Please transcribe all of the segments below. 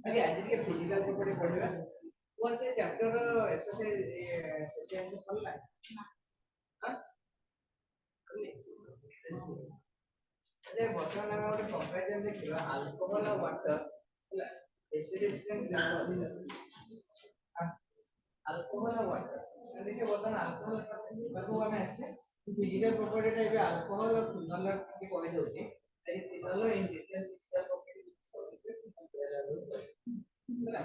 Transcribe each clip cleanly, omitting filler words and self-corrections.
ଆଜ୍ଞା ଆଜି ଟିକେ ଫିଜିକାଲ ପ୍ରପର୍ଟି ପଢିବା ଓ ସେ ଚैପ୍ଟର ଏକ୍ସରସାଇଜ ସରିଲା ଯେ ବର୍ତ୍ତମାନ ଆମେ ଗୋଟେ କମ୍ପାରିଜନ ଦେଖିବା ଆଲକୋହଲ ଆଉ ୱାଟର ହେଲା ଏସିଡିଟି ଆଲକୋହଲ ଆଉ ୱାଟର देखिए ବର୍ତ୍ତମାନ ଆଲକୋହଲ ପାଖକୁ ଆମେ ଆସିଛେ ଫିଜିକାଲ ପ୍ରପର୍ଟିଟା ଏବେ ଆଲକୋହଲ ଆଉ ଫିନୋଲ ଟିକେ କହି ଦଉଛି ଏହି ଫିନୋଲ ଇନ ଡିଟେଲ ଫିଜିକାଲ ପ୍ରପର୍ଟି ହେଲା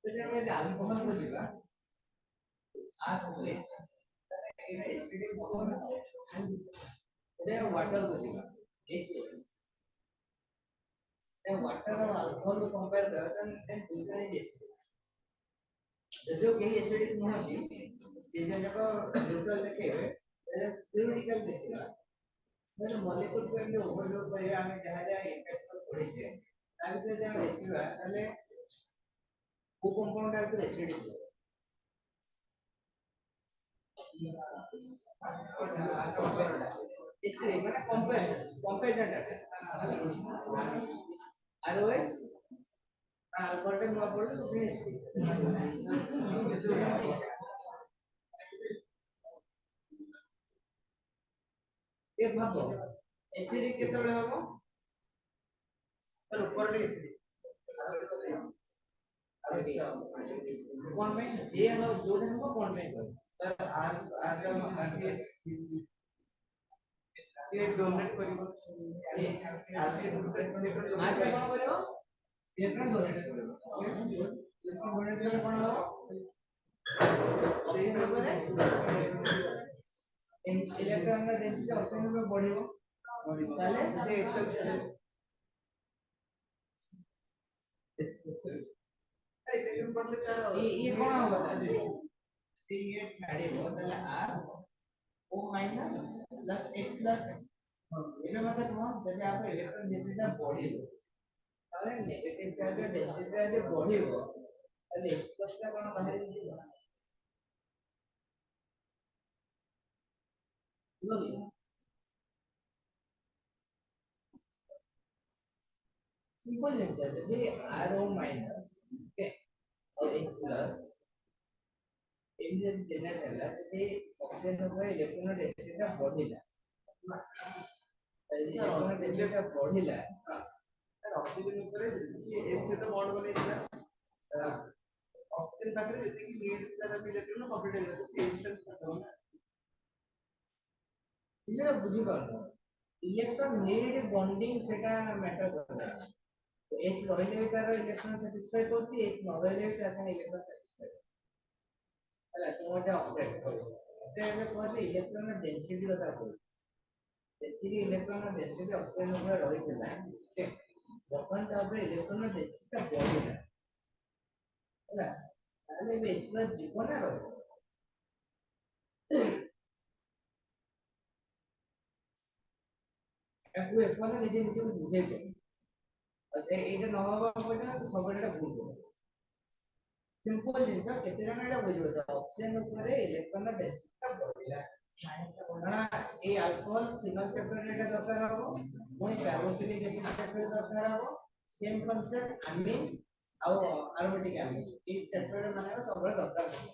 ଯଦି ଆମେ ଆଲକୋହଲ କୁ ଯିବା RH ଏଇଟା ଏସିଡିକ ଫର୍ମ ଅଛି then water को ଯିବା एक then water और alcohol को compare करते हैं then दूसरा है एसिडिक यदि कहीं एसिडिक नहीं ये जगह न्यूट्रल देखेबे थ्योरेटिकल देखिबा मतलब मॉलिक्यूल को एंड ओवरलोड करिया हमें जहां जहां इफेक्ट सब पड़े छे ता भीतर जे हम देखिबा ताले वो कंपाउंड आर एसिडिक इसलिए मैंने कंपेरिजन डाटा ROH अल्कोहल नो पड़े तो फिनिश ये भाबो एसिडिक केतबेले हबो पर ऊपर रे एसिडिक कौन में जे नो जोड़े हमको कौन में कर सर आर का से डोमिनेट करिवो ये आर से डोमिनेट करिवो आर से कोन करिवो इलेक्ट्रॉन डोमिनेट करिवो इलेक्ट्रॉन डोमिनेट कले कोन हो ऑक्सीजन ऊपर इलेक्ट्रॉन का डेंसिटी ऑक्सीजन पे बढ़िवो ताले से स्ट्रक्चर ये कोन होगा ताले ये छाड़िबो ताले आर O minus plus x plus एबे मतलब कोन जदि आप इलेक्ट्रॉन डेंसिटी बढ़िबो ताले नेगेटिव चार्ज डेंसिटी जे बढ़िबो ताले x प्लस का कोन बाहर दिबो सिंपल लेंगे जदि r o माइनस ओके और x प्लस एम जदि जनरेट होला जदि ऑक्सीजन ऊपर इलेक्ट्रॉन डेंसिटी बढ़िला इलेक्ट्रॉन डेंसिटी बढ़िला ऑक्सीजन ऊपर से एक से तो बॉन्ड बनेला ऑक्सीजन पाखरे जति की नीड थिला त इलेक्ट्रॉन कंप्लीट होला से इंस्टेंस करतो ना इसे बुझी पारो इलेक्ट्रॉन नीड बॉन्डिंग सेटा मैटर करता तो H रहिले भी तार इलेक्ट्रॉन सैटिस्फाई करती H न रहिले भी तार इलेक्ट्रॉन सैटिस्फाई ହେଲା ତୁମଟା ଅପଡେଟ୍ କରିବ ଏବେ କହିଲେ ଇଲେକ୍ଟ୍ରନ ଡେନ୍ସିଟି କଥା କହିବି ଯେତିକି ଇଲେକ୍ଟ୍ରନ ଡେନ୍ସିଟି ଅକ୍ସିଜେନ ଉପରେ ରହିଥିଲା ବର୍ତ୍ତମାନ ତା ଉପରେ ଇଲେକ୍ଟ୍ରନ ଡେନ୍ସିଟିଟା ବଢିଲା ହେଲା ତାହେଲେ ଏବେ H+ ଯିବ ନା ରହିବ ତାକୁ ଏପର୍ଯ୍ୟନ୍ତ ନିଜେ ନିଜକୁ ବୁଝେଇ ପାରିବ ଆଉ ସେ ଏଇଟା ନ ହବା ପର୍ଯ୍ୟନ୍ତ ସବୁବେଳେ ଭୁଲ ହବ सिंपल जिंस केते जण एटा बुझियो त ऑक्सीजन ऊपर इलेक्ट्रॉन डेंसिटी बढ़िला ना ए अल्कोहल फिनोल चैप्टर एटा दरकार हो कोई कार्बोक्सिलिक एसिड चैप्टर दरकार हो सेम कांसेप्ट अमीन और एरोमेटिक अमीन ए चैप्टर माने सबले दरकार हो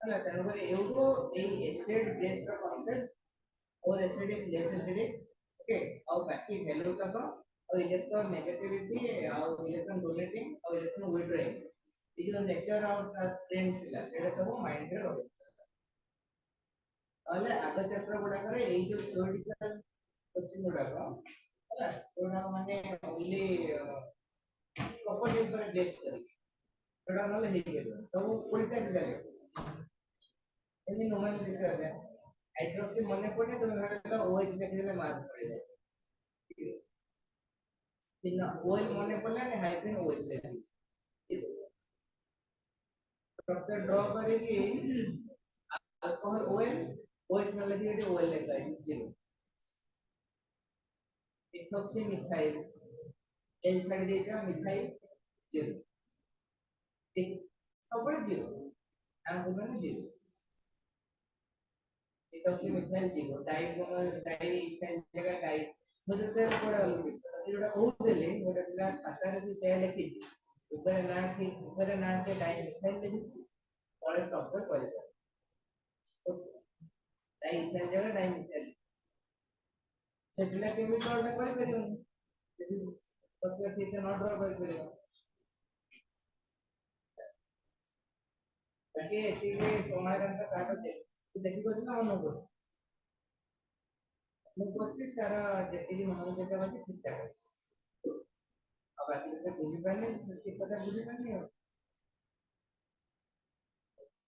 हला तनो करे एउटो ए एसिड बेस रा कांसेप्ट और एसिडिक लेस एसिडिक ओके और बाकी वैल्यू तक और इलेक्ट्रॉन नेगेटिविटी और इलेक्ट्रॉन डोनेटिंग और इलेक्ट्रॉन विथड्रॉइंग ये जो नेचर ऑफ ट्रेंड थिला सेटा सब माइंड रे रही अले आगे चैप्टर गुडा करे ए जो थ्योरेटिकल क्वेश्चन गुडा को हला जोडा माने ओनली प्रॉपर्टी पर बेस करी जोडा नले हे गेलो सब उल्टा सीधा एनी नोमेनक्लेचर है हाइड्रोक्सी मने पड़े तो मेरा OH लिख देले मार्क पड़ेगा बिना OH मने पड़ले ने हाइड्रोजन OH लिख स्ट्रक्चर ड्रॉ करेगी अल्कोहल OL OH न लगी है OL लेता है जीरो इथॉक्सी मिथाइल L छाड़ देगा मिथाइल जीरो ठीक सब जीरो नाम बोलना जीरो এটা হচ্ছে মিথাইল জীবন ডাই ইথাইল জায়গা ডাই বুঝতে পড়ে গেল এটা কହୁଥିଲେ ଗୋଟେ ପିଲା ଖାତାରେ ସେ ସେୟା ଲେଖିଛି ଉପରେ ନା ସେ ଡାଇ ମିଥାଇଲ ଲେଖିଛି ତଳେ ଟପ୍ କରିବ डाई इथाइल जगह डाई मिथाइल से पिला केमिकल ड्रा कर परिबनी यदि पत्र ठीक से न ड्रा कर परिबो बाकी एतिके समाधान का काट दे देखि को ना मन को ମୁଁ କରୁଛି ତାର ଯେତିକି ମନ ଯେତେ ଅଛି ଠିକ ଠାକ ଅଛି ଆଉ ବାକି ସେ ବୁଝିପାରିଲେ ଠିକ କଥା ବୁଝିପାରିଲେ ଆଉ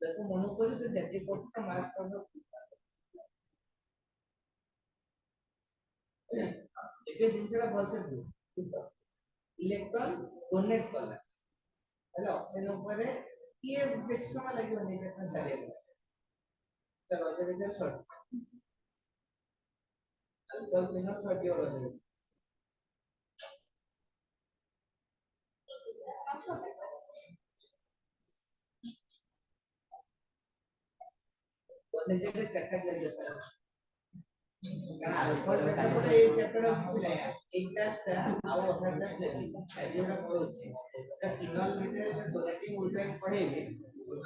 ତାକୁ ମନ କରି ତ ଯେତିକି କରୁଛି ମାର୍କ କରିବ ଏବେ ଜିନିଷଟା ଭଲସେ ବୁଝ इलेक्ट्रॉन डोनेट कला हेलो ऑक्सीजन ऊपर है ये बेसी समय লাগিব नहीं से सारे तो रोजर इधर शॉर्ट अल्कोहल बिना शॉर्ट ये रोजर बोलने जगह चक्कर लग जाता है कारण अल्कोहल चक्कर ये चक्कर कुछ नहीं है एक टा ଆଉ ଅଧା ଟା ଏଇଟା ପଡୁଛି ତା ଫିନଲ ଭିତରେ ଡୋନେଟିଂ ଉଲ୍ଟ୍ରା ପଢେଇବେ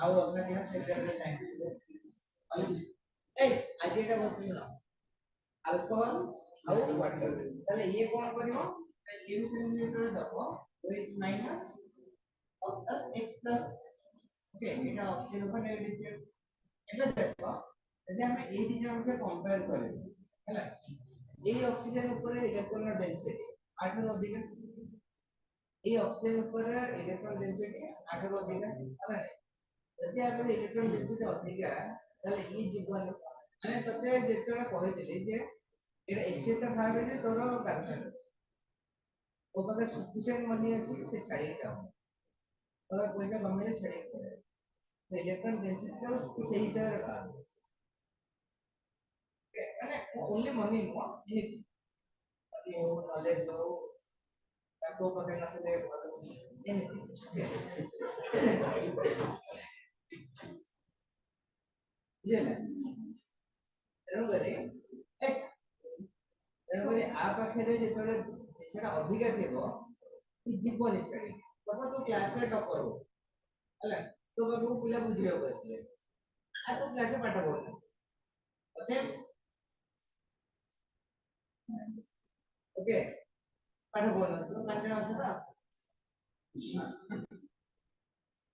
ଆଉ ଅଧା ଦିନ ସେଣ୍ଟରରେ ଟାଇମ୍ ए आज एटा बोलছি না अल्कोहल ଆଉ वाटर তাহলে ये कोन करिवो लिमिशन जेतरे दबो OH माइनस और प्लस H प्लस ओके एटा ऑप्शन ऊपर नेगेटिव ଏବେ ଦେଖ ଯଦି ଆମେ ଏଇ ଦି ଜଣକୁ कंपेयर କରିବୁ ହେଲା ଏଇ ऑक्सीजन ଉପରେ इलेक्ट्रॉन डेंसिटी 8 ରୁ ଅଧିକ ଏଇ ऑक्सीजन ଉପରେ इलेक्ट्रॉन डेंसिटी 8 ରୁ ଅଧିକ ହେଲା ଯଦି ଆମର इलेक्ट्रॉन डेंसिटी ଅଧିକା ତାହେଲେ ई जीवन ମାନେ ତତେ ଯେତେବେଳେ କହିଥିଲି ଯେ ଏଟା ଏକ୍ସଚେଞ୍ଜ ଭାବେ ଯେ ତୋର ଗାର୍ଲଫ୍ରେଣ୍ଡ ଅଛି ଓ ପାଖରେ ସଫିସିଏंट ମନି ଅଛି ସେ ଛାଡିକି ଯାଉ ତୋର ପଇସା କମେଇଲେ ଛାଡିକି ପଳେଇବ तो इलेक्ट्रॉन डेंसिटी ଟା ସେଇ ହିସାବରେ ବାହାରିବ ମାନେ only money know anything money हो नॉलेज हो ताको पाखरे नଥିଲେ एनीथिंग ବୁଝିଲେ ତେଣୁକରି ତେଣୁକରି आ ପାଖରେ ଯେତେବେଳେ ସେଟା ଅଧିକା ଥିବ ଯିବନି ଛାଡି ତମେ ତୁ କ୍ଲାସରେ ଟପର हो ହେଲା तो बाबू पिला बुझिବାକୁ ଆସିଲେ आ तो क्लास ରେ ପାଠ ପଢୁନା सेम ओके पाठ पढुना तो पांच जण ଅଛି ତ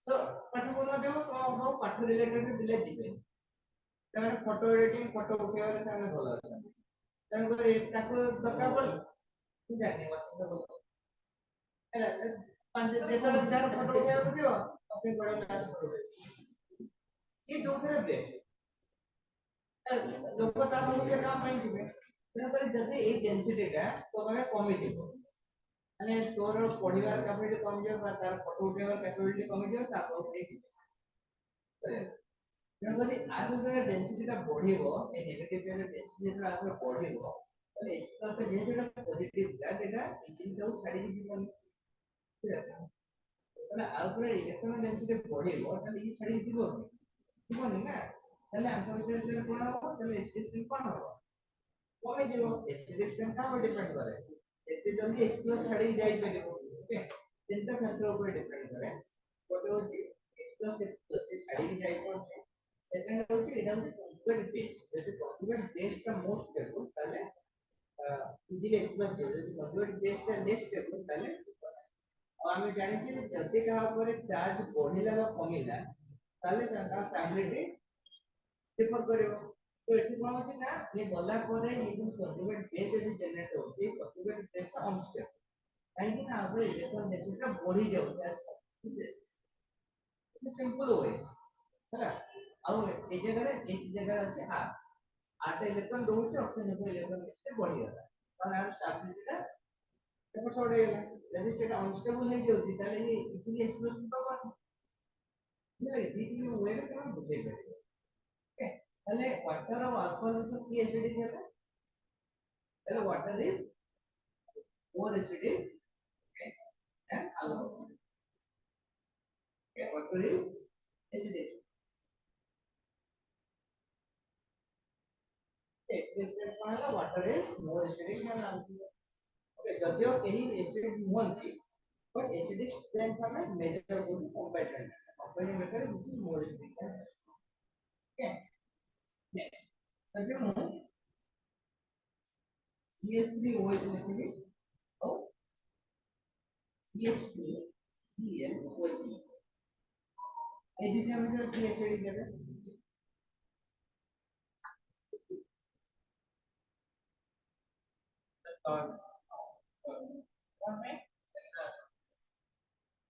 सो पाठ पढुना देव तो पाठ रिलेटेड पिला ଯିବେ ସେମାନେ ଫଟो ଏଡିଟିଂ ଫଟो ଉଠେଇବାରେ ସେମାନେ ଭଲ ଅଛନ୍ତି ତେଣୁକରି ତାକୁ ଦରକାର ପଡେ ମୁଁ ଜାଣିନି ବସିତ ଭଲ ହେଲା ପାଞ୍ଚ ଯେତେବେଳେ ଯାହାର ଫଟୋ ଉଠେଇବାକୁ ଦିଅ ଅସେ ବଡ କ୍ଲାସ କରିବେ ସେ ଯୋଉଥିରେ ବେଷ୍ଟ ଲୋକ ତା ପାଖକୁ ସେ କାମ ପାଇଁ ଯିବେ ତେଣୁକରି ଯଦି ଏଇ ଡେନ୍ସିଟିଟା ତୋ ପାଖରେ କମିଯିବ ମାନେ ତୋର ପଢିବାର କ୍ୟାପାସିଟି କମିଯିବ ବା ତାର ଫଟୋ ଉଠେଇବାର କ୍ୟାପାସିଟି କମିଯିବ ତାପରେ ଉଠେଇଯିବ ତେଣୁକରି ଆ ଯେତେବେଳେ ଡେନ୍ସିଟିଟା ବଢିବ ଏ ନେଗେଟିଭ ଡେନ୍ସିଟି ଯେତେବେଳେ ଆଗରେ ବଢିବ ତାହେଲେ ଏକ୍ସଟ୍ରା ଯେହେତୁ ଏଟା ପଜିଟିଭ ଚାର୍ଜ ଏଟା ଇଞ୍ଜିନଟାକୁ ଛାଡିକି ଯିବନି ତାହେଲେ ଆଉ ଉପରେ ଇଲେକ୍ଟ୍ରନ ଡେନ୍ସିଟି ବଢିବ ତାହେଲେ ଇଏ ଛାଡିକି ଯିବ କି ଯିବନି ନା ତାହେଲେ ଆମ ଭିତରେ କଣ ହବ ତାହେଲେ ଏସିଡିଟି କଣ ହବ କମିଯିବ ଏସିଡିଟି କାହା ଡିପେଣ୍ଡ କରେ ଏତେ ଜଲ୍ଦି ଏକ୍ସପ୍ଲୋର ଛାଡିକି ଯାଇପାରିବ ଓକେ ତିନିଟା ଫ୍ୟାକ୍ଟର ଉପରେ ଡିପେଣ୍ଡ କରେ ଗୋଟେ ହଉଛି ଏକ୍ସପ୍ଲୋର ଯଦି ଛାଡିକି ଯାଇପାରୁଛି सेकंड होती है इधर कॉन्जुगेट बेस जैसे कॉन्जुगेट बेस का मोस्ट स्टेबल ताले इजीली एक्सप्रेस हो जैसे कॉन्जुगेट बेस का लेस स्टेबल ताले और हमें जाने चाहिए जल्दी कहाँ पर चार्ज बढ़ेला वा कमिला ताले संता स्टेबिलिटी डिफर करेगा तो एठी कोन होची ना ये गला परे ये जो कॉन्जुगेट बेस एटी जनरेट होती कॉन्जुगेट बेस का अनस्टेबल काहे कि ना आपरे इलेक्ट्रॉन डेंसिटी बढ़ी जाउछ एज सिंपल वेज है ଆଉ ଏ ଜାଗାରେ H ଜାଗାରେ ଅଛି R R ଟା ଇଲେକ୍ଟ୍ରନ ଦଉଛି ଅକ୍ସିଜେନ କୁ ଇଲେକ୍ଟ୍ରନ ନେକ୍ସଟ ବଢିଗଲା ତାହେଲେ ଆର ଷ୍ଟାବିଲିଟି ଟା ଏପଟ ସାଇଡ ହେଇଗଲା ଯଦି ସେଟା ଅନଷ୍ଟେବଲ ହେଇଯାଉଛି ତାହେଲେ ये इजीली एक्सप्लोजन ହବନି ବୁଝିଲେ ଦି ତିନି ୱେରେ ତମେ ବୁଝେଇ ପାରିବ ଓକେ ତାହେଲେ ୱାଟର ଆଉ ଆଲକୋହଲ ତ କି ଏସିଡିକ ହେଲା ତାହେଲେ water is more acidic than alcohol okay water is acidic acidic कोन है water is more acidic than alcohol okay जदियो केही एसिड हुंती बट एसिडिक स्ट्रेंथ हमें मेजर करू compare compare method this is more acidic okay next तब हम CH3OH लिखिए तो CH2ClOH এই দুইটা মধ্যে কি এসিডিক যাবে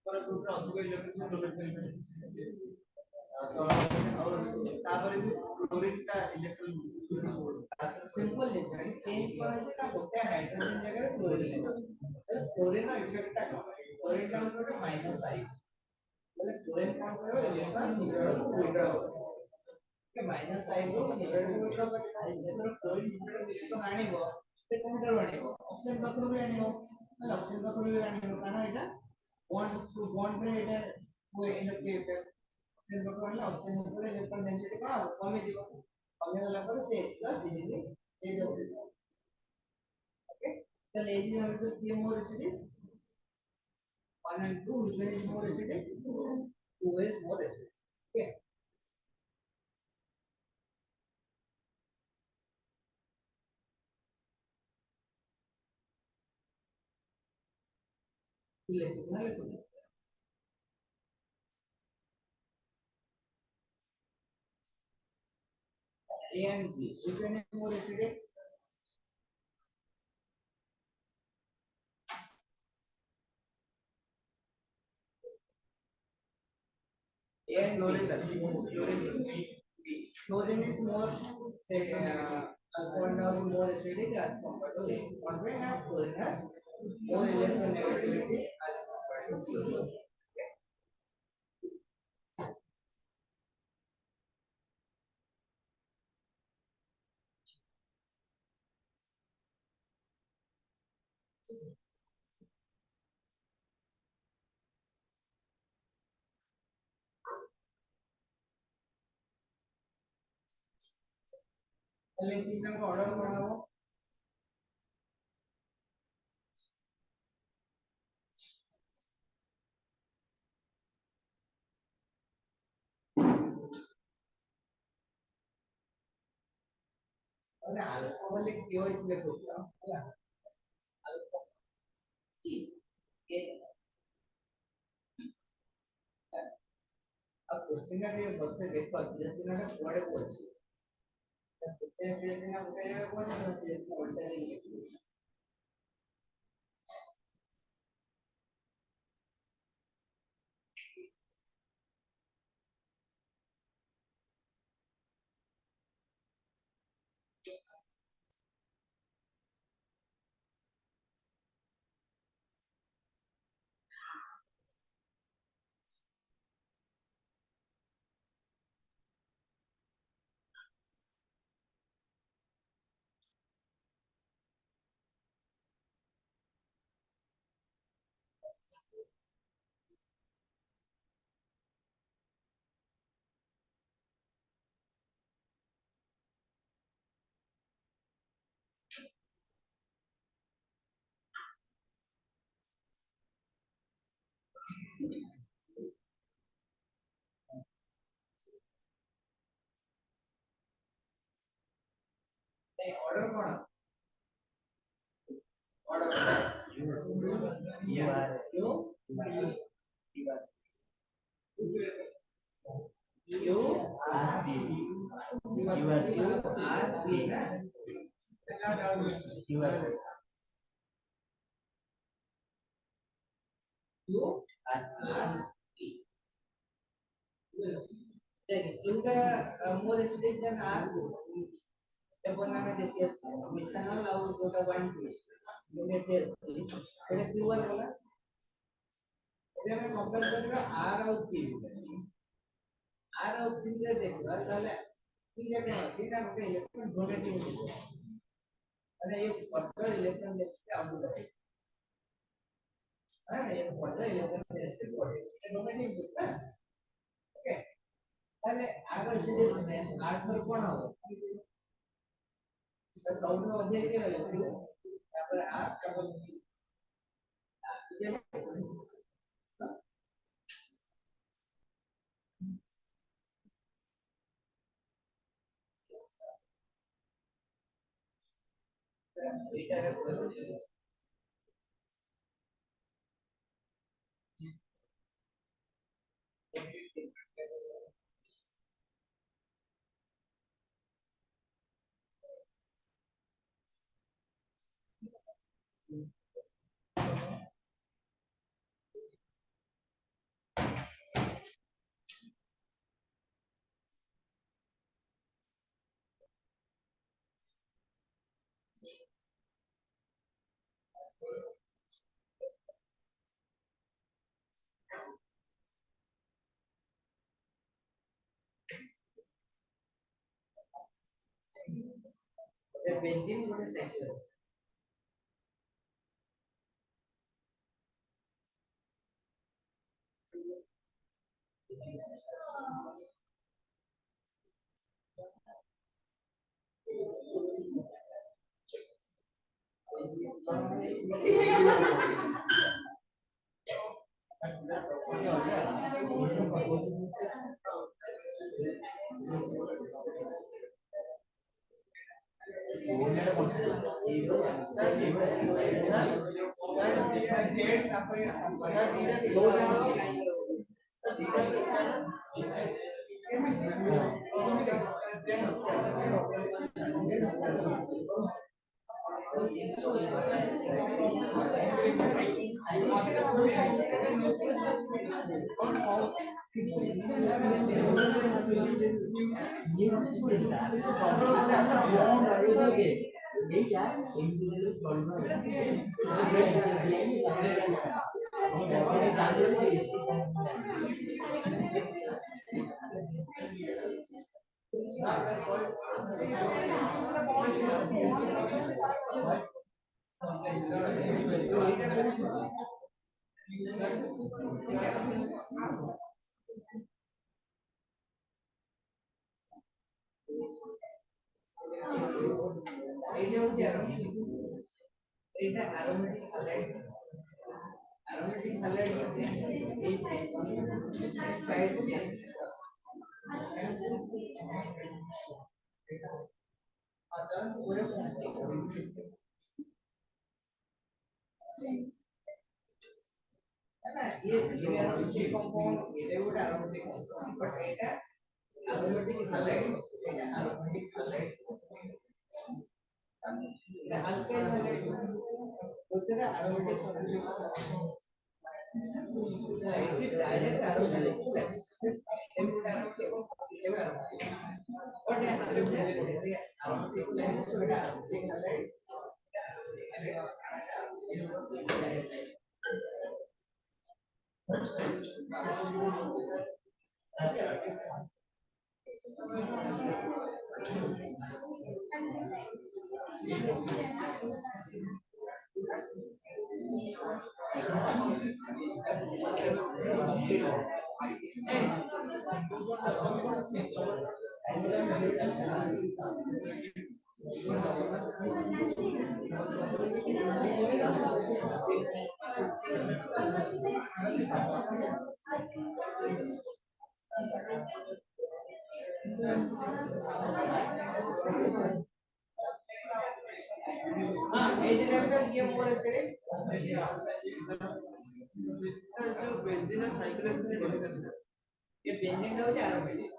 पर ग्रुप अधिक इलेक्ट्रॉन प्रोवाइड तापर भी क्लोरीन का इलेक्ट्रॉन सिंपल है चेंज करा है ना होता है हाइड्रोजन जगह क्लोरीन लेगा क्लोरीन का इफेक्ट है क्लोरीन का मतलब माइनस आई मतलब क्लोरीन का मतलब इलेक्ट्रॉन निकल विड्रॉ के माइनस आई को निकल विड्रॉ करके जेतर क्लोरीन निकल इलेक्ट्रॉन आनिबो ते कोनटर आनिबो ऑक्सीजन पाखरु भी आनिबो मतलब ऑक्सीजन पाखरु भी आनिबो काना एटा बॉन्ड टू बॉन्ड रे एटा वो इलेक्ट्रिक ऑक्सीजन पाखरु आनिला ऑक्सीजन ऊपर इलेक्ट्रॉन डेंसिटी कोन कमे जीवो कमे होला पर से H+ इजीली दे देबो ओके चल एजी हम तो के more acidic 1 and 2 which one is more acidic 2 is more acidic okay A and B which one is more acidic A and chlorine is more say alcohol is more acidic as compared to A chlorine and chlorine has more electronegativity as compared to chlorine लेकिन का order बनाओ અને alcoholic કેવો select করছো ହେଲା alcohol C এ अब question का ये बहुत से देखो क्वेश्चन का थोड़े क्वेश्चन क्वेश्चन क्वेश्चन ना उठे जाए कौन है क्वेश्चन उल्टा नहीं नहीं ऑर्डर कौन order U R U U R B U R B ना U R U R B देखिए इनका मोर एसिडिक देन आर এখন আমি দেখি মিথানল আর দুটো 1 2 দেখি এটা কিউআর বলা এটা আমি কম্পেয়ার করিবা আর আর পি আর আর পি কে দেখবা তাহলে পি যেটা আছে এটা একটা ইলেকট্রন ডোনেটিং মানে এই ফর্দার ইলেকট্রন ডেন্সিটি আউট হবে হ্যাঁ এই ফর্দার ইলেকট্রন ডেন্সিটি বডি এটা ডোনেটিং না ওকে তাহলে আর সিরিজ আর ফর কোন হবে ସବୁଠୁ ଅଧିକ କିଏ ରହିଲା ତାପରେ ଆର୍ ତାପରେ এইটারে বেঞ্জিন করে সাইকেল এইটা হচ্ছে এইটা অ্যারোমেটিক হ্যালাইড অ্যারোমেটিক হ্যালাইড এই সাইড চেঞ্জ আচ্ছা ওরে না ये अरोमेटिक कंपाउंड এটা ওটা অ্যারোমেটিক कंपाउंड বাট এটা অ্যারোমেটিক হ্যালাইড এটা অ্যারোমেটিক হ্যালাইড এটা অ্যালকাইল হ্যালাইড ওটা aromatic solution it direct aromatic what aromatic like so it aromatic halides এই যে একটা নিয়ম করেছে বেনজিন আর সাইক্লোহেক্সেনের ডেরিভেটিভ এই বেনজিনটা হচ্ছে অ্যারোমেটিক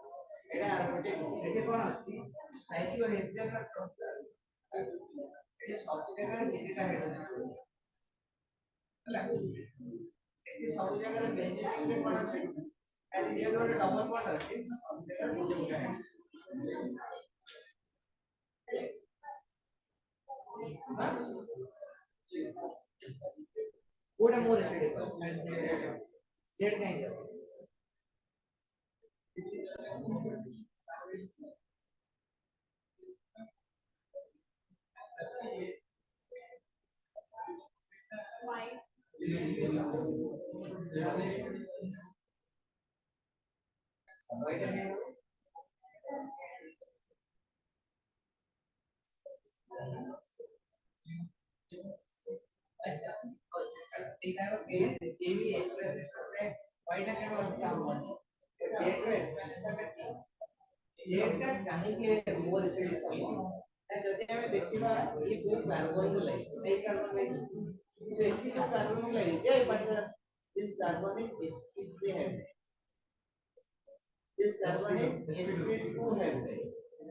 এটা অ্যারোমেটিক এটা কোন আছে সাইক্লোহেক্সেন আর এটা সব জায়গায় যেটা হেডে যাচ্ছে ହେଲା এটি সব জায়গায় বেনজিন লিখলে কোন আছে আর রিয়েল ওর ডাবল বন্ড আছে সব জায়গায় দুটো ওটা মোর হেডে জেড কাইন্ড अच्छा इधर केवी एक्सप्रेस करते हैं वाइट का क्या होगा जेड का एक्सप्रेशन करते हैं जेड का कहीं के मोर स्टडी सब जब हमें देखिबा ये कोई कार्बन को लाइक नहीं कार्बन लाइक so इसकी जो कार्बन को लाइक ये particular this carbon is sp3 heavy this carbon is sp2 heavy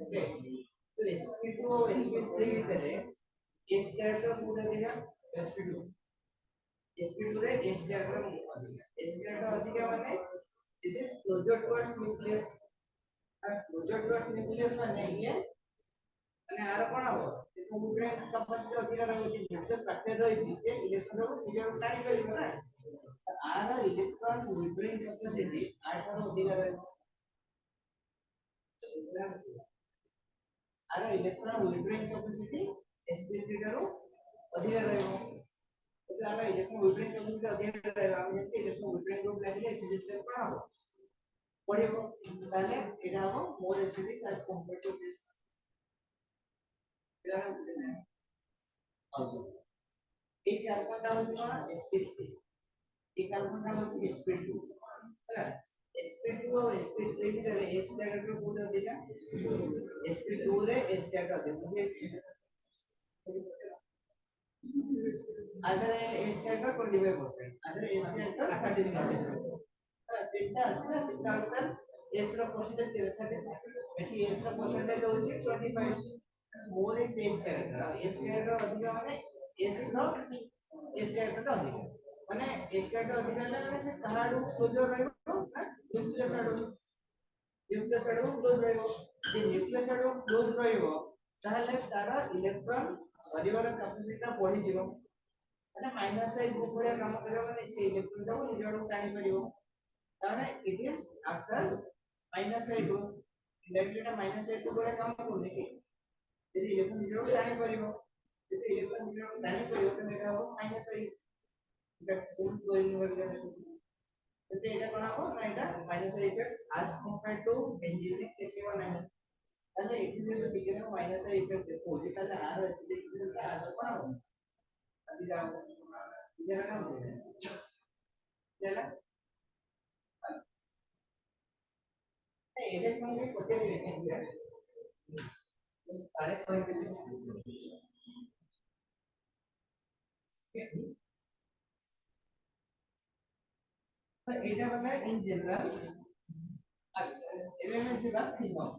okay तो sp2 और sp3 की तरह इस कैरेक्टर पूरा देगा sp2 sp2 रे s कैरेक्टर s कैरेक्टर अधिक माने this is closer towards nucleus and closer towards nucleus माने ये અને આર કોણ આવો તો ન્યુક્લિયસ કેપેસિટી ଅଧିକ ରହିଛି ન્યુક્લિયસ ପାଖରେ ରହିଛି ସେ ଇଲେକ୍ટ્ରન କୁ ନିଜର ଟାଣି ପାରିବ ନା आर इलेक्ट्रॉन विब्रेटिंग कैपेसिटी आर ଠାରୁ ଅଧିକ ରହିବ आर इलेक्ट्रॉन विब्रेटिंग कैपेसिटी sp3 ଠାରୁ ଅଧିକ ରହିବ तो आर इलेक्ट्रॉन विब्रेटिंग कैपेसिटी ଅଧିକ ରହିବ ଆମେ ଯେତେ इलेक्ट्रॉन विब्रेटिंग ग्रुप ଲାଗିଲେ sp3 कोन हबो पढिबो ताले एटा हबो more acidic as compared to this एटा हम एक कार्बन का होता है sp3 एक कार्बन का होता है sp2 है sp2 और sp3 की तरह s कैरेक्टर पूरा देगा sp2 रे s कैरेक्टर दे मुझे अगर s कैरेक्टर 25% अगर s कैरेक्टर 33% तीनटा আছে না তিনটা আনসার s ର परसेंटेज তে থাকে এটি s ର परसेंटेज হচ্ছে 25 more is s character s character अधिक माने s ର s कैरेक्टर अधिक माने s कैरेक्टर अधिक है माने से कहाडू क्लोजर रहइबो न्यूक्लियस आडू क्लोज रहइबो जे न्यूक्लियस आडू क्लोज रहइबो ताहले तारा इलेक्ट्रॉन परिवार कैपेसिटी बढ़ी जीवो माने माइनस साइड उपरे काम करे माने से इलेक्ट्रॉन को निज आडू टाणी परिबो ताने it is answer minus side electron minus side उपरे काम करने की यदि इलेक्ट्रॉन निज आडू टाणी परिबो यदि इलेक्ट्रॉन निज आडू टाणी परिबो तो देखा हो माइनस साइड इलेक्ट्रॉन गोइंग वगैरह तो এটা কোন হবে না এটা minus effect as compared to বেঞ্জিনিক দেখিব নাই তাহলে এটি যদি বিজ্ঞানে মাইনাস ইফেক্ট দেখো তাহলে আর অ্যাসিডিক টা আর কোন হবে আদি যাও বিজ্ঞানে না হবে তাহলে এটা কোন কোতে দিবে কেন তাহলে কোন तो এটা মানে ইন জেনারেল আচ্ছা এলিমেন্ট বা ফিনল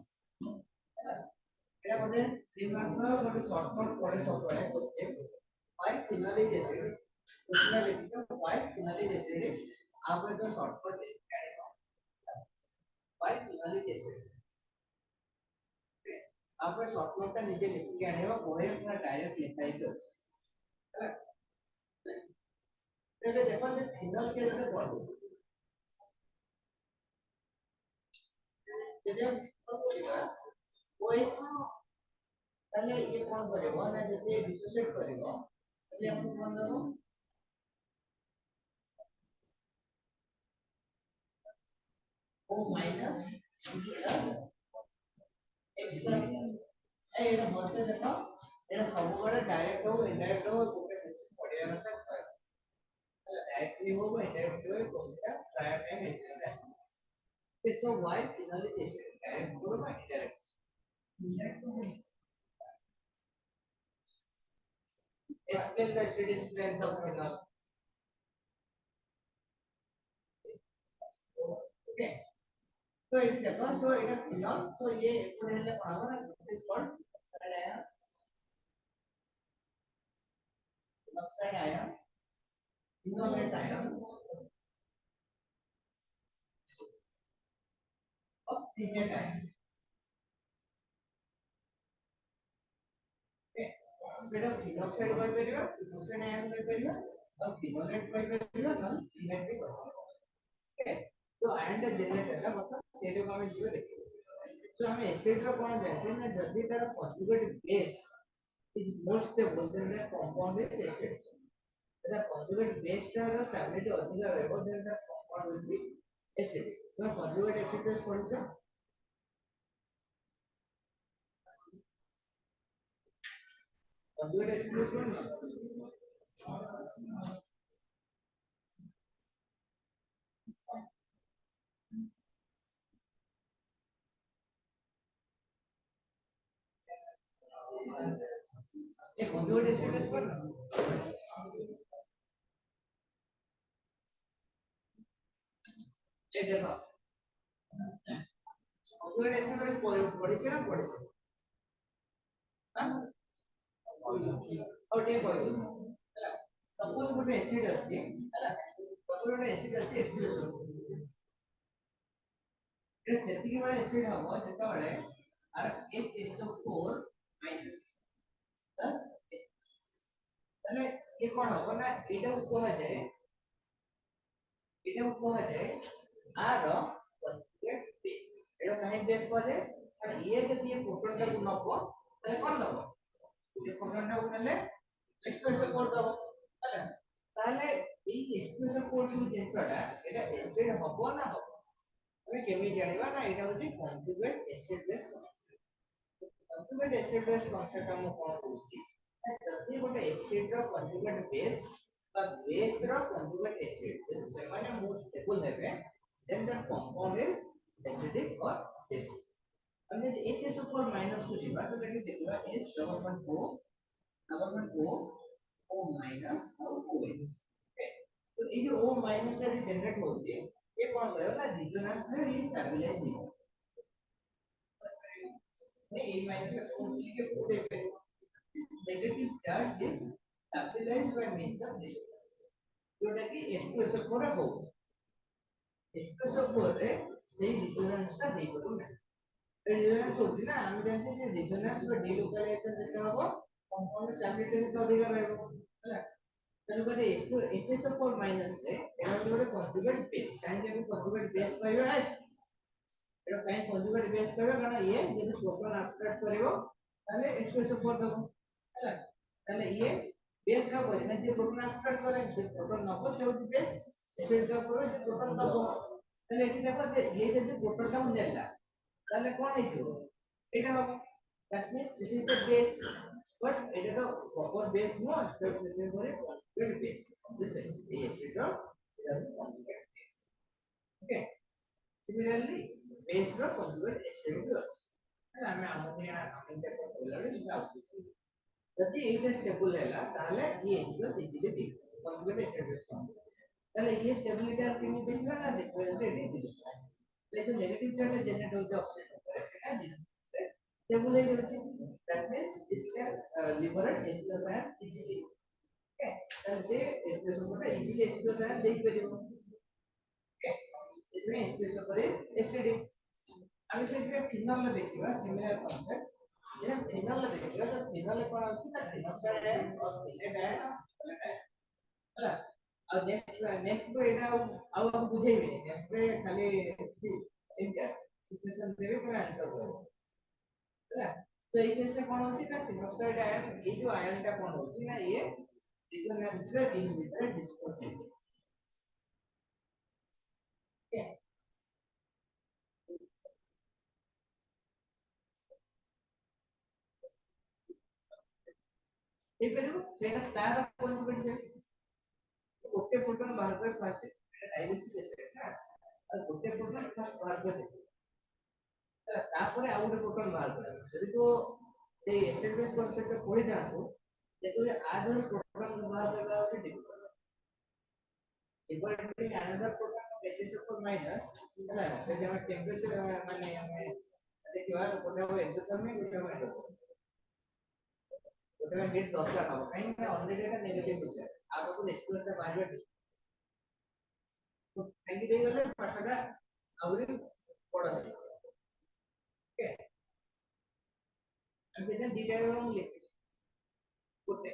এটা মানে রিমার্কর ଗୋଟେ শর্টকাট পড়ে সবরে হচ্ছে why phenol is acidic उसमें लिखते हैं why phenol is acidic आप जो शॉर्टकट लिखेंगे why phenol is acidic आप शॉर्टकट का नीचे लिख के आने वो बड़े अपना डायरेक्ट लिखा ही तो तो देखो ये फिनल कैसे पढ़ो ଯଦି କରିବା OH ତାହେଲେ ଇଏ କଣ କରିବ ନା ଯଦି ଡିସୋସିଏଟ କରିବ ତାହେଲେ ଆମକୁ କଣ ଦବ O minus X plus ଏଇଟା ମତେ ଦେଖ ଏଟା ସବୁବେଳେ ଡାଇରେକ୍ଟ हो इनडायरेक्ट हो ଗୋଟେ ସେକ୍ସନ ପଢିବା କଥା ତାହେଲେ डायरेक्टली हो इनडायरेक्टली हो କୋଉଟା ପ୍ରାୟ time ହେଇਜਾਂਦਾ so why phenol is acidic direct or indirect explain the acidic strength of phenol okay so it देखो so it is phenol so ये इसमें है कौन है this is called oxide ion phenolate ion of phenate ion okay बेटा phenol oxide कोई परिवा oxide ion कोई परिवा और phenolate कोई परिवा ना phenate भी ओके तो आयन टा जनरेट होला मतलब सेटे को हम जीव देखिबो तो हम एसिड रो कोन जानते ना जल्दी तार conjugate base is more stable than the compound is acid the conjugate base tar stability अधिक रहबो than the compound will be acidic तो conjugate acid base पढिछ conjugate acid কোন না এই conjugate acid কোন না এই দেখো conjugate acid পড়েছে না পড়েছে হ্যাঁ ଆଉ ଟିକେ କହିବି ହେଲା ସପୋଜ ଗୋଟେ ଏସିଡ ଅଛି ହେଲା ସପୋଜ ଗୋଟେ ଏସିଡ ଅଛି H2SO4 এটা ସେତିକି ବେଳେ ଏସିଡ ହବ ଯେତେବେଳେ ଆର HSO4 ମାଇନସ ପ୍ଲସ ତାହେଲେ ଇଏ କଣ ହବ ନା ଏଇଟାକୁ କୁହାଯାଏ ଆର କନଜୁଗେଟ ବେସ୍ ଏଟା କାହିଁ ବେସ୍ କୁହାଯାଏ କାରଣ ଇଏ ଯଦି ଏ ପ୍ରୋଟନଟାକୁ ନବ ତାହେଲେ କଣ ଦବ ଏ ପ୍ରୋଟନଟାକୁ ନେଲେ H2SO4 ଦବ ହେଲା ତାହେଲେ ଏଇ H2SO4 ଯୋଉ ଜିନିଷଟା ଏଟା ଏସିଡ ହବ ନା ହବ ଆମେ କେମିତି ଜାଣିବା ନା ଏଇଟା ହଉଛି କନଜୁଗେଟ ଏସିଡ ବେସ୍ conjugate acid base concept हम कौन होची जदि गोटे एसिड रो conjugate base बा base रो conjugate acid जदि से माने मोर स्टेबल हेबे then the compound is acidic or basic हम यदि HSO4 माइनस को जीवा तो देखि देखिबा H double bond O minus और OH तो ये जो O माइनस का जनरेट होची ये कौन करेगा ना रिजोनेंस से ये स्टेबलाइज हो A minus only के पूरे पे this negative charge is stabilized by means of resonance जोटा कि H2SO4 हो H2SO4 रे सेही resonance टा देई पड़ो ना resonance होती ना हम जानते हैं resonance और delocalization जेटा हो कंपाउंड स्टेबिलिटी से तो अधिक रहबो ହେଲା ତେଣୁ କରି HSO4 माइनस रे एरा ଗୋଟେ conjugate base କାହିଁ ଯେ conjugate base କହିବା है एटा काहे conjugate base कहबा कारण ये जब प्रोटॉन अट्रैक्ट करिवो ताले H2SO4 दबो हैला ताले ये बेस का बोले ना जे प्रोटॉन अट्रैक्ट करे जे प्रोटॉन नबो से होती बेस एसिड का करो जे प्रोटॉन दबो ताले एठी देखो जे ये जदी प्रोटॉन टा नेला ताले कोन हेतिबो एटा हो that means this is the base but एटा तो प्रॉपर बेस नो स्टेप से करे कंजugate base this is acid row Etah कंजugate base okay Similarly, base ର conjugate acid ବି ଅଛି ହେଲା ଆମେ ammonia ammonia କହିଲା ବେଳେ ସେଟା ଆସୁଛି ଯଦି ଏଇଟା ଷ୍ଟେବଲ ହେଲା ତାହେଲେ ଇଏ ହେଇଯିବ ସିଜିଲି ଦି conjugate acid base ତାହେଲେ ଇଏ ଷ୍ଟେବିଲିଟି ଆଉ କେମିତି ଦେଖିବା ନା ଦେଖିବା ଯେ ଏଠି ଦେଖିବା ଏ ଯୋଉ ନେଗେଟିଭ ଚାର୍ଜ ଜେନେରେଟ ହଉଛି ଅକ୍ସିଜେନ ଉପରେ ସେଟା ଷ୍ଟେବଲ ହେଇଯାଉଛି that means this can liberate H+ ion easily okay ତାହେଲେ ସେ H+ ଗୋଟେ easily H+ ion ଦେଇପାରିବ इसमें H2SO4 is acidic আমি সেটা ফিনল দেখিবা সিমিলার কনসেপ্ট যেটা ফিনল দেখিবা তো ফিনল কোন আছে না ফিনক্সাইড আয়ন और फिनेट आयन ହେଲା ଆଉ ନେକ୍ସଟ ତ ଏଟା ଆଉ ଆମ ବୁଝେଇବି ନେକ୍ସଟ ଖାଲି ଏଇଟା ଇକ୍ୱେସନ ଦେବେ ପୁରା आंसर କରିବ ହେଲା ତ এই কেসে কোন হচ্ছে না ফিনক্সাইড আয়ন এই যে আয়নটা কোন হচ্ছে না ये রিজোনেন্স রে রিং ভিতরে ডিসপোজ হচ্ছে ହେଇପାରିବ ସେଇଟା ତାର କନଜୁଗେଟ ବେସ୍ ଗୋଟେ ପ୍ରୋଟନ ବାହାର କରି ଫାଷ୍ଟ ଡାଇଜେସିସ୍ ଏସିଡ ନା ଆଉ ଗୋଟେ ପ୍ରୋଟନ ଫାଷ୍ଟ ବାହାର କରି ଦେଖ ତାପରେ ଆଉ ଗୋଟେ ପ୍ରୋଟନ ବାହାର କରିବ ଯଦି ତ ସେଇ ଏସିଡ ବେସ୍ କନସେପ୍ଟ ପଢି ଯାଆନ୍ତୁ ଦେଖो ଯେ ଆ ଦେହରୁ ପ୍ରୋଟନ ବାହାର କରିବା ଗୋଟେ difficult evaluating another proton of HSO4 minus ହେଲା ଯଦି ଆମେ টেম্পারেচার ମାନେ ଆମେ ଦେଖିବା ଗୋଟେ ହବ ଏକ୍ସୋଥର୍ମିକ ଗୋଟେ ହବ ଏଣ୍ଡୋଥର୍ମିକ ଗୋଟେ ହିଟ୍ ଦରକାର ହବ କାହିଁକି ନା ଅଲରେଡି এটা ନେଗେଟିଭ ଅଛି ଆଗକୁ ଏକ୍ସପ୍ରେସଟା ବାହାରିବା ଠିକ କାହିଁକି ଦେଇଗଲେ ପାଠଟା ଆହୁରି ବଡ ହେଇଯିବ ଓକେ ଆମେ ଯେମିତି ଦି ଡାଇଗ୍ରାମ ଲେଖିବା ଗୋଟେ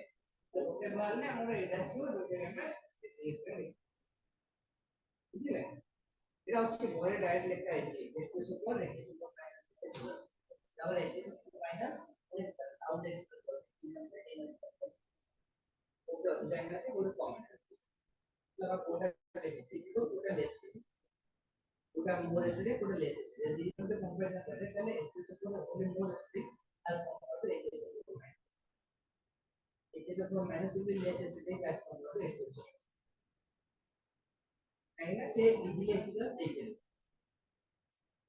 ଗୋଟେ ବାହାରିଲେ ଆମର ଏଇଟା ଆସିବ ଗୋଟେ ଆମେ ବୁଝିଲେ এটা হচ্ছে বইয়ে ডাইরেক্ট লেখা আছে H2SO4 H2SO4 তাহলে H2SO4 মাইনাস আউট ওটা ডিজাইন আছে ওটা কমেন্ট লাগা ওটা বেশি ছিল ওটা লেস ছিল ওটা মোর এসিডিক ওটা লেস এসিডিক যদি দুটোতে কম্পারিজন করে তাহলে H2SO4 ওটা মোর acidic as compared to HSO4 HSO from minus will be less acidic as compared to H2O. And say easily H2O stable.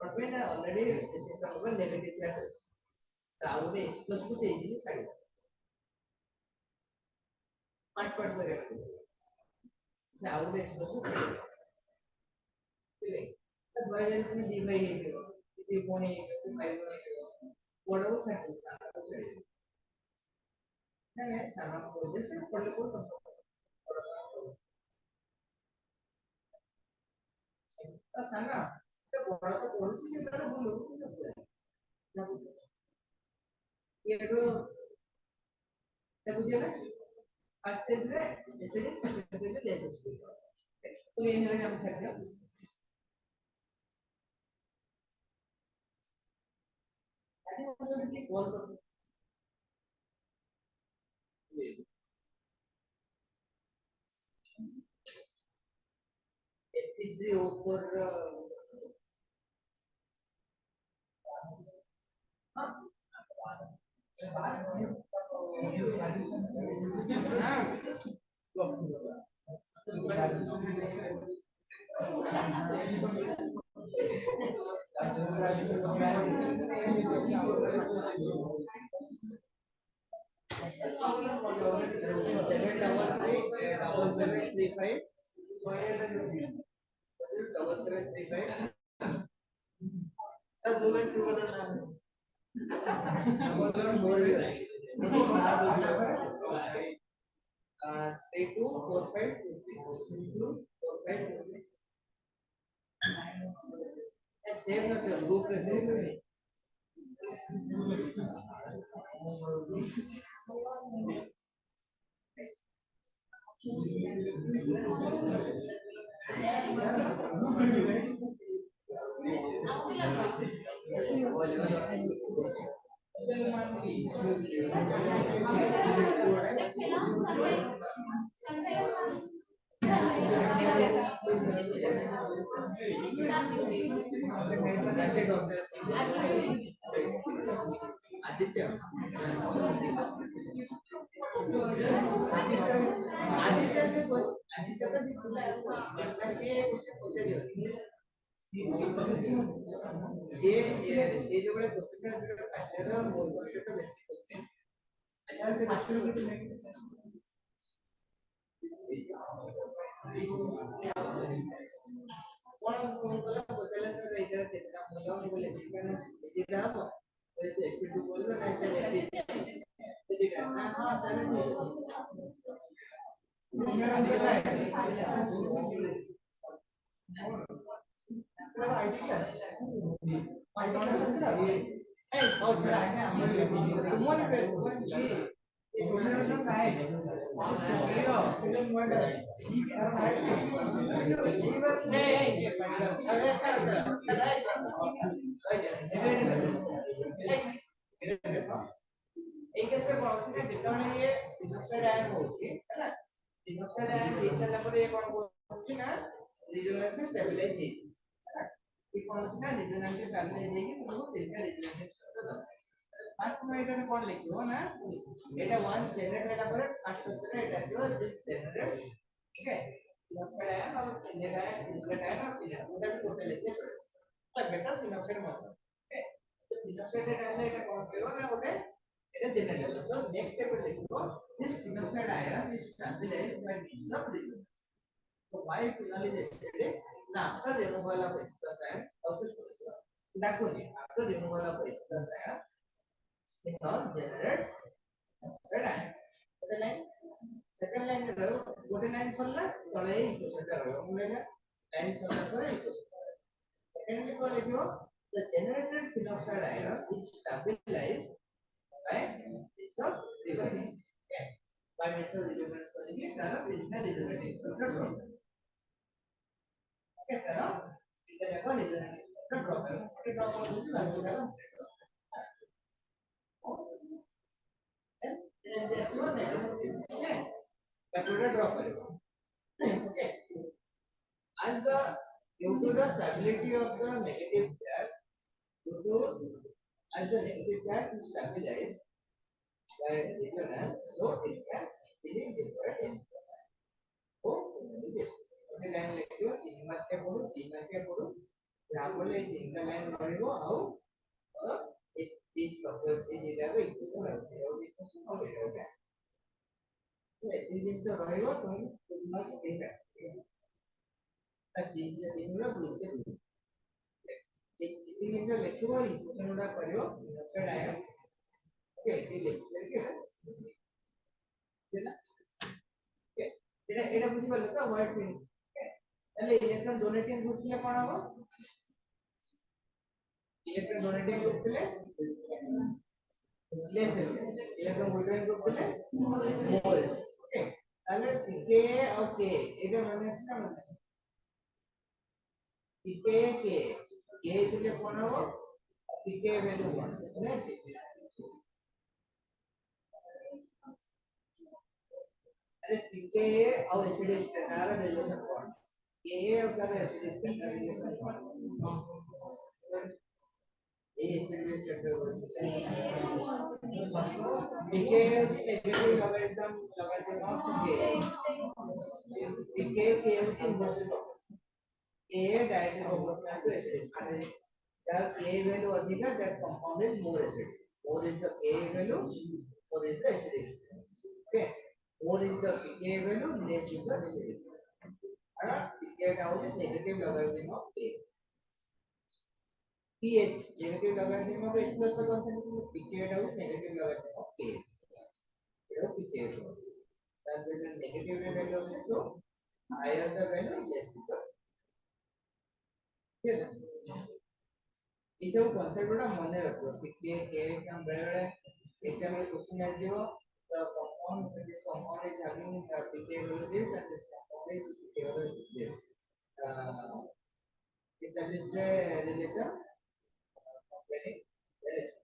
But when already system over negative charges, the out H plus को से easily छाड़ेगा. Part वगैरह से out H plus को छाड़ेगा. ठीक है. तब वजह से D by है जो D कोने है फाइव है जो बड़ा वो छाड़ेगा. नहीं सारा को जैसे पढ़ले को सारा तो बड़ा तो पढ़ू से तरह बोलो कुछ असर ये तो बुझे ना फर्स्ट स्टेज रे एसिडिक सेकंड स्टेज रे लेस एसिडिक तो ये नहीं हम छाड़ते ऐसे मतलब कि कॉल कर एपीजी ऊपर सेव ना करो ग्रुप में दे आदित्य आदित्य से आदित्य का दिखला ऐसे कुछ पूछे दियो ये जो बड़े क्वेश्चन का जो पैटर्न है वो क्वेश्चन का बेसिक क्वेश्चन अच्छा से क्वेश्चन को नहीं कौन बोला बचले से इधर कितना मतलब बोले चिकन इधर आप तो एक्टिव बोल रहे हैं ऐसे ठीक है ना हां चलो एक ऐसे प्रॉब्लम है जितना ये डिनोक्साइड आयन होती है ना डिनोक्साइड आयन रिएक्शन ହେଲା ପରେ ये कौन होती ना रिजोनेंस स्टेबलाइज है ये कौन होती ना रिजोनेंस स्टेबलाइज है कि तुमको फिजिकल रिजोनेंस फास्ट में এটা কোন লিখিব না এটা ওয়ান জেনারেট ହେଲା ପରେ ফার্স্ট হচ্ছে এটা আসিব দিস জেনারেট ঠিক আছে ডিনोक्साइड आयन और फिजिकल आयन और फिजिकल ওটা भी করতে লিখতে পারে তো বেটার ডিনोक्साइड মত ओके तो डिनोक्साइड आयन এটা কোন করব না ওটা এটা জেনারেল তো নেক্সট স্টেপে লিখব this phenoxide ion is stabilized by means of resonance तो why phenol is acidic ना after removal of H plus ion also देखो after removal of H plus ion phenol generates oxide ion okay line second line रहो गोटे line सरला तळे equation रहो बोलेला line सरला पर equation secondly को लिखो the generated phenoxide ion is stabilized by means of resonance okay by means of resonance करेंगे तारा physical resonance draw okay sir इनका जगह resonance ड्रॉ करो ओके ड्रॉ कर दो then this one next okay cathode draw करो okay as the due to the stability of the negative charge due to as the negative charge is stabilized regional, so it can easily differ in size. So finally this ଗୋଟେ line ଲେଖିବ 3 ମାର୍କିଆ ପଡୁ 3 ମାର୍କିଆ ପଡୁ ଯାହା ଫଳରେ ଏଇ ତିନିଟା line ରହିବ ଆଉ ଏଇ ଷ୍ଟ୍ରକ୍ଚର ଏଇ ଦିଟାକୁ ଇକ୍ୱେସନ ରହିବ ଆଉ ଇକ୍ୱେସନ ଆଉ ଏଇଟା ଗୋଟେ ଏତିକି ଜିନିଷ ରହିବ ତମେ ମାର୍କ ଦେଇପାରିବ ତା ତିନିଟା ତିନିଟା ଦୁଇଶହ ଦୁଇ ଏତିକି ଜିନିଷ ଲେଖିବ ଇକ୍ୱେସନ ଗୁଡା କରିବ ସେଟା ଓକେ ଏତିକି ଲେଖିସାରିକି ଏଟା এটা এটা বুঝি পারলে তো ওয়ার্ড ফিল তাহলে ইলেকট্রন ডোনেটিং গ্রুপ ଥିଲେ কোন হবে ইলেকট্রন ডোনেটিং গ্রুপ ଥିଲେ লেস ইলেকট্রন উইথড্রয়িং গ্রুপ ଥିଲେ মোর ওকে তাহলে কে আর কে এটা মনে আছে না মনে কে কে কে ଥିଲେ কোন হবে কে ভ্যালু 1 মনে আছে अरे पीके और एसिडिक तार रिलेशन कौन के और तार एसिडिक तार रिलेशन कौन ए एसिडिक चक्र पीके नेगेटिव लॉगरिथम के के की inverse a directly proportional to acidic यार के वैल्यू अधिक है that compound is more acidic more is the K value more is the acidic okay more is the pKa value, less is the acidity. pKa down is negative logarithm of K. pH negative logarithm of H plus the concentration. pKa down is negative logarithm of K. So pKa down. Then there is a negative value also. So higher the value, less is the. ठीक है ये सब concept बड़ा मने रखो pKa K का बड़े exam में क्वेश्चन आ जाएगा the compound this compound is having pKa value this and this compound is pKa value this that is the relation comparing the relation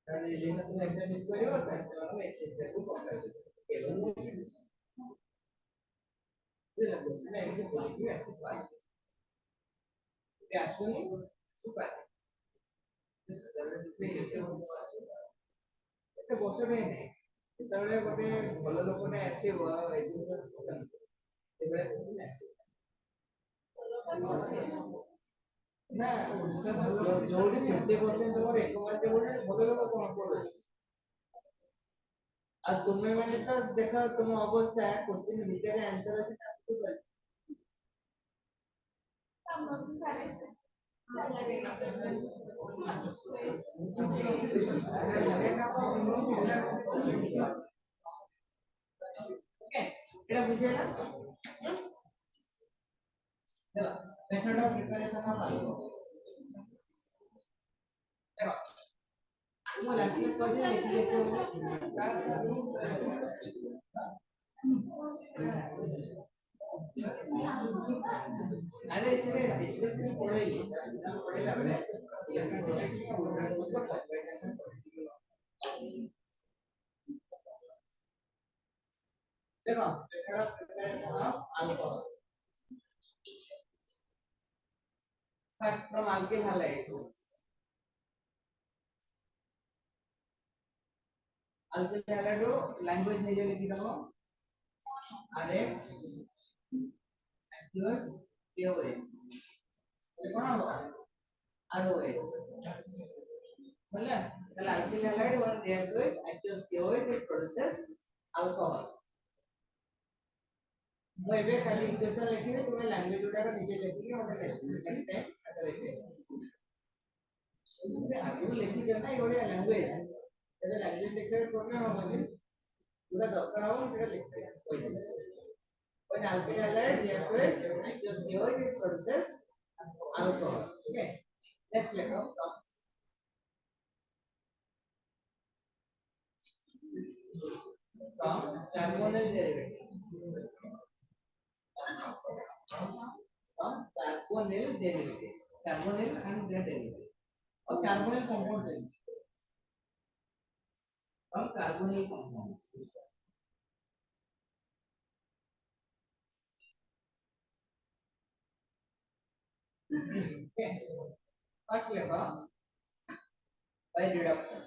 and relation to exam is very or that one exchange value compare pKa value this is the question I need to put you as a five it actually super ଏତେ ବର୍ଷ ରେ ନାହିଁ ଯେତେବେଳେ ଗୋଟେ ଭଲ ଲୋକଟେ ଆସିବ education ସେବେଳେ କୋଉଠି ଆସିବ ନା ଯୋଉଠି 50% ତମର ଏକ ମାର୍କ ଗୋଟେ ଭଲ ଲୋକ କଣ ପଡୁଛି ଆଉ ତୁମେ ମାନେ ତ ଦେଖ ତୁମ ଅବସ୍ଥା କୋଶ୍ଚିନ୍ ଭିତରେ ଆନ୍ସର ଅଛି ତାକୁ এটা বুঝে না method of preparation of alcohol देखो वो लास्ट क्लास पढ़े लिख देते हो अरे इसमें डिस्कशन पढ़े ही ना पढ़े लग रहा है देखो method of preparation of alcohol first from alkyl halides alkyl halide language ନିଜେ ଲେଖି ଦବ RX aqueous KOH कौन होगा ROH बोले ताले alkyl halide when reacts with aqueous KOH it produces alcohol ମୁଁ ଏବେ ଖାଲି ଇକ୍ୱେସନ ଲେଖିବି ତୁମେ ଲାଙ୍ଗୁଏଜ ଗୁଡାକ ନିଜେ ଲେଖିକି ମତେ ନେକ୍ସଟ ଟାଇମ ଖାତା ଲେଖିବେ ତୁମେ ଆଗରୁ ଲେଖିଛ ନା ଏଇଭଳିଆ ଲାଙ୍ଗୁଏଜ ଏବେ ଲାଙ୍ଗୁଏଜ ଲେଖିବାକୁ ପ୍ରୋବ୍ଲେମ ହବନି ଯୋଉଟା ଦରକାର ହବ ସେଟା ଲେଖିବେ କହିଦେବେ when alkyl halide reacts with aqueous KOH it produces alcohol okay next lecture from carbonyl derivatives from carbonyl derivatives carbonyl and their derivatives or carbonyl compounds from carbonyl compounds okay first lecture by reduction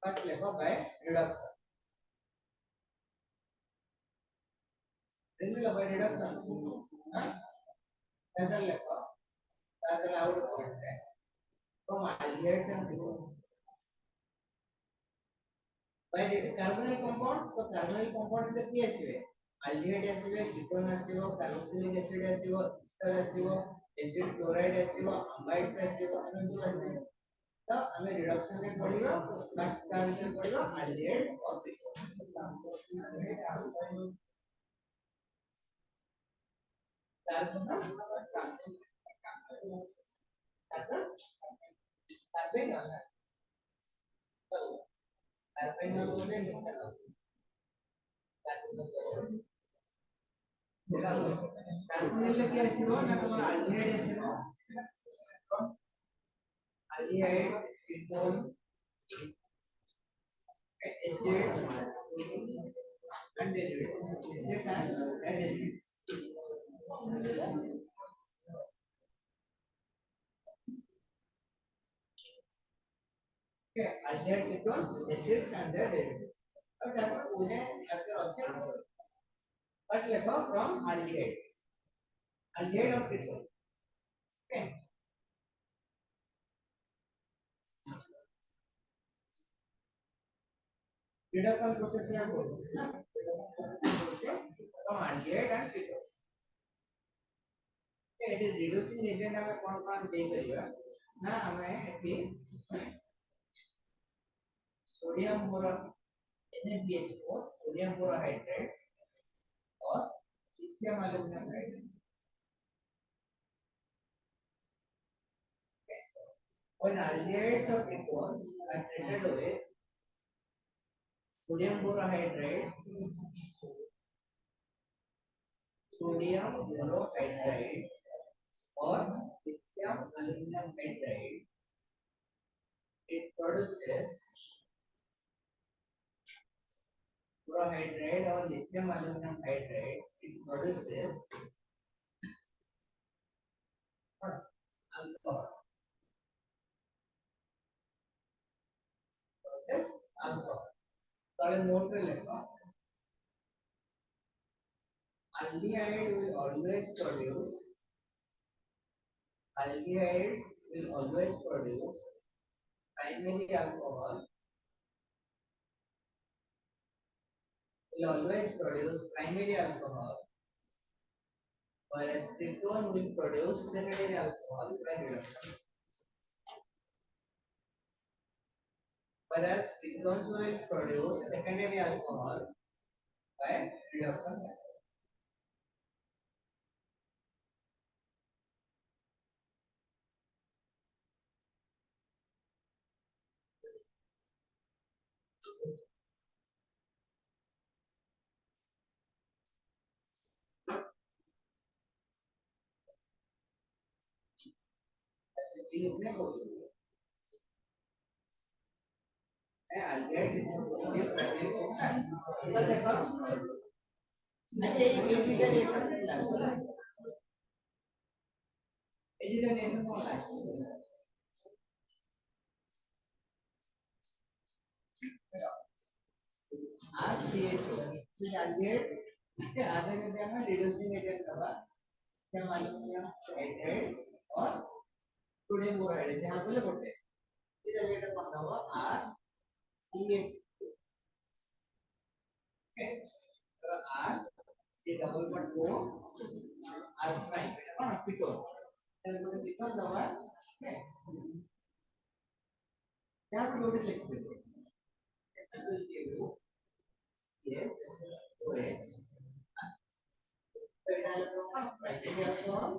first लेखो by reduction this is by reduction हाँ ऐसा लेखो ताकि out point है from aldehydes and ketones by carbonyl compounds तो carbonyl compound তে কি আসবে aldehyde আসবে ketone আসবে carboxylic acid আসবে ester আসবে acid chloride আসবে amides আসবে ଏମିତି ସବୁ ଆସିବ तो हमें रिडक्शन में पड़िबा फर्स्ट कार्बन में पड़िबा aldehyde और कार्बन कार्बन कार्बन बोले कार्बन लेके आसीबो ना तमर aldehyde आसीबो aldehyde ketone acids and derivatives acids and derivatives okay aldehyde ketones acids and their derivatives अब देखो उन्हें अगर ऑप्शन फर्स्ट लिखो from aldehydes aldehyde of ketone okay reduction process में बोलते हैं ना from aldehyde and ketone eighty reducing agent हमें कौन कौन दे परिबा ना हमें एटी सोडियम बोरो NaBH4 सोडियम बोरोहाइड्रेट और lithium aluminium hydrate when aldehydes of ketones are treated with sodium borohydride or lithium aluminum hydride it produces borohydride or lithium aluminum hydride it produces alcohol process alcohol तले note पे लिखो aldehyde will always produce aldehydes will always produce primary alcohol will always produce primary alcohol whereas ketone will produce secondary alcohol by reduction whereas ketones will produce secondary alcohol by reduction ऐसे भी लिखने को aldehyde ये primary तो देखो अच्छा ये edged reaction लागू है एजिड रिएक्शन कौन लागू RCH2 फिर aldehyde के आगे के दिया में रिड्यूसिंग एजेंट का क्या मालूम है हाइड्रेट और सोडियम बोराइड यहाँ पे बोलते हैं इधर ये टर्म बनता हुआ RCH2 तो R C double bond O R prime এটা কোন কিটোন তাহলে বলে কিটোন দেওয়া यहाँ पे लोड लिख देते हैं OH तो এটা হলো प्राइमरी अल्कोहल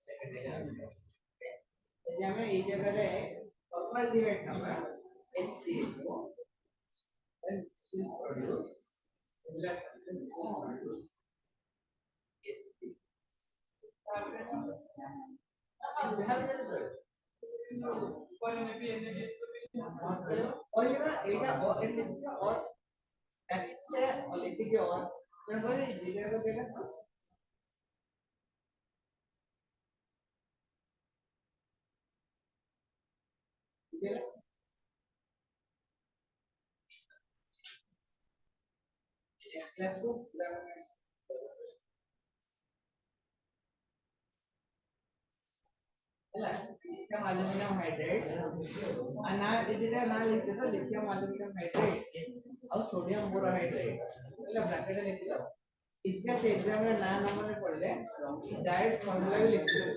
सेकेंडरी अल्कोहल এই আমরা এই জায়গায় ফর্মালডিহাইড নামা HCl and this will produce similar condition this will produce Sp और ये ना এটা और से लिखी के और মানে জিগার को देखा ठीक है Let's go. Lithium aluminum hydride ಇದರ ನಾಲಿಕ್ಕಿದ lithium aluminum hydride और सोडियम बोरोहाइड्रेट ಎಲ್ಲ ಬ್ರಾಕೆಟ್ ಅಲ್ಲಿ ಇಟ್ಟಿದ್ದಾರೆ ಇದಕ್ಕೆ ಎಕ್ಸಾಮ್ में ನಾ ನಮ್ಮನೆ पढ़ले डायरेक्ट फार्मूला भी लिखते हैं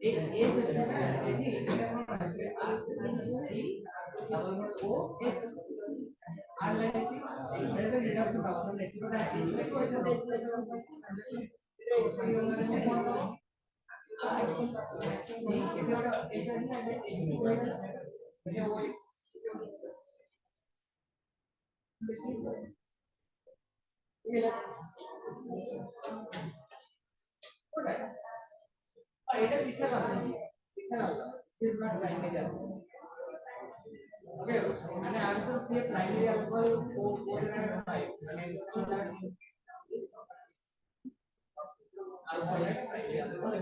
एक এটা পিছনে আছে পিছনে আছে সিলভার প্রাইমারি আছে ওকে মানে আমি তো যে প্রাইমারি অ্যালকোহল ও কোডের পাই মানে अल्कोहल प्राइमरी अल्कोहल